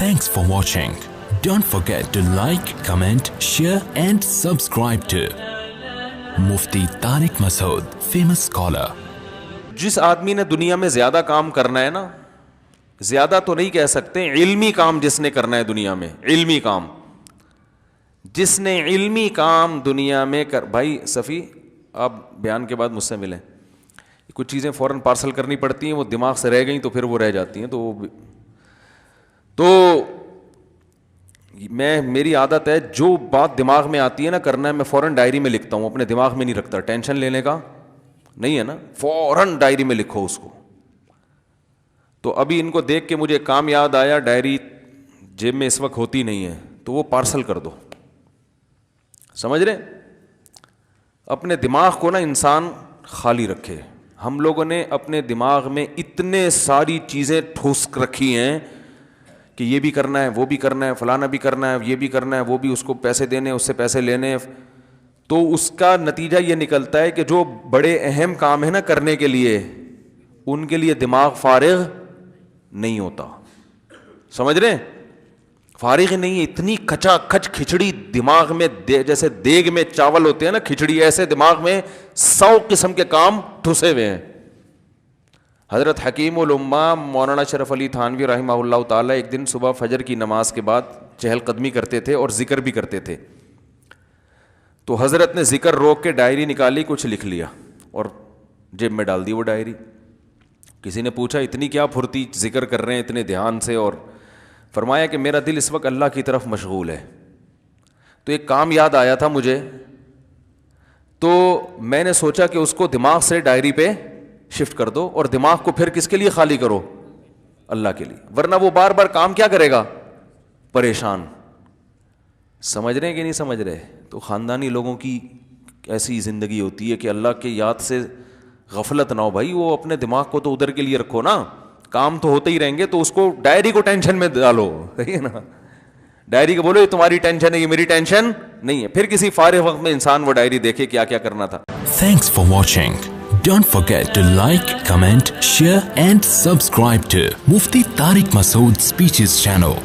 Thanks for watching. Don't forget to like, comment, share and subscribe to Mufti Tariq Masood, famous scholar. جس آدمی نے دنیا میں زیادہ کام کرنا ہے نا, زیادہ تو نہیں کہہ سکتے, علمی کام جس نے کرنا ہے دنیا میں, علمی کام جس نے علمی کام دنیا میں بھائی صفی آپ بیان کے بعد مجھ سے ملیں, کچھ چیزیں فوراً پارسل کرنی پڑتی ہیں, وہ دماغ سے رہ گئیں تو پھر وہ رہ جاتی ہیں, تو میری عادت ہے جو بات دماغ میں آتی ہے نا کرنا ہے, میں فوراً ڈائری میں لکھتا ہوں, اپنے دماغ میں نہیں رکھتا, ٹینشن لینے کا نہیں ہے نا, فوراً ڈائری میں لکھو اس کو. تو ابھی ان کو دیکھ کے مجھے کام یاد آیا, ڈائری جیب میں اس وقت ہوتی نہیں ہے تو وہ پارسل کر دو, سمجھ رہے, اپنے دماغ کو نا انسان خالی رکھے. ہم لوگوں نے اپنے دماغ میں اتنے ساری چیزیں ٹھوس رکھی ہیں کہ یہ بھی کرنا ہے, وہ بھی کرنا ہے, فلانا بھی کرنا ہے, یہ بھی کرنا ہے, وہ بھی, اس کو پیسے دینے, اس سے پیسے لینے, تو اس کا نتیجہ یہ نکلتا ہے کہ جو بڑے اہم کام ہیں نا کرنے کے لیے, ان کے لیے دماغ فارغ نہیں ہوتا. سمجھ رہے, فارغ نہیں ہے, اتنی کچا کچ کھچڑی دماغ میں, جیسے دیگ میں چاول ہوتے ہیں نا کھچڑی, ایسے دماغ میں 100 قسم کے کام ٹھسے ہوئے ہیں. حضرت حکیم الامہ مولانا شرف علی تھانوی رحمہ اللہ تعالیٰ ایک دن صبح فجر کی نماز کے بعد چہل قدمی کرتے تھے اور ذکر بھی کرتے تھے. تو حضرت نے ذکر روک کے ڈائری نکالی, کچھ لکھ لیا اور جیب میں ڈال دی وہ ڈائری. کسی نے پوچھا اتنی کیا پھرتی ذکر کر رہے ہیں اتنے دھیان سے, اور فرمایا کہ میرا دل اس وقت اللہ کی طرف مشغول ہے. تو ایک کام یاد آیا تھا مجھے, تو میں نے سوچا کہ اس کو دماغ سے ڈائری پہ شفٹ کر دو, اور دماغ کو پھر کس کے لیے خالی کرو, اللہ کے لیے, ورنہ وہ بار بار کام کیا کرے گا, پریشان. سمجھ رہے ہیں کہ نہیں سمجھ رہے؟ تو خاندانی لوگوں کی ایسی زندگی ہوتی ہے کہ اللہ کے یاد سے غفلت نہ ہو. بھائی وہ اپنے دماغ کو تو ادھر کے لیے رکھو نا, کام تو ہوتے ہی رہیں گے, تو اس کو ڈائری کو ٹینشن میں ڈالو, صحیح ہے نا, ڈائری کو بولو یہ تمہاری ٹینشن ہے, یہ میری ٹینشن نہیں ہے. پھر کسی فارغ وقت میں انسان وہ ڈائری دیکھے کیا کیا کرنا تھا. Thanks for watching. Don't forget to like, comment, share and subscribe to Mufti Tariq Masood Speeches channel.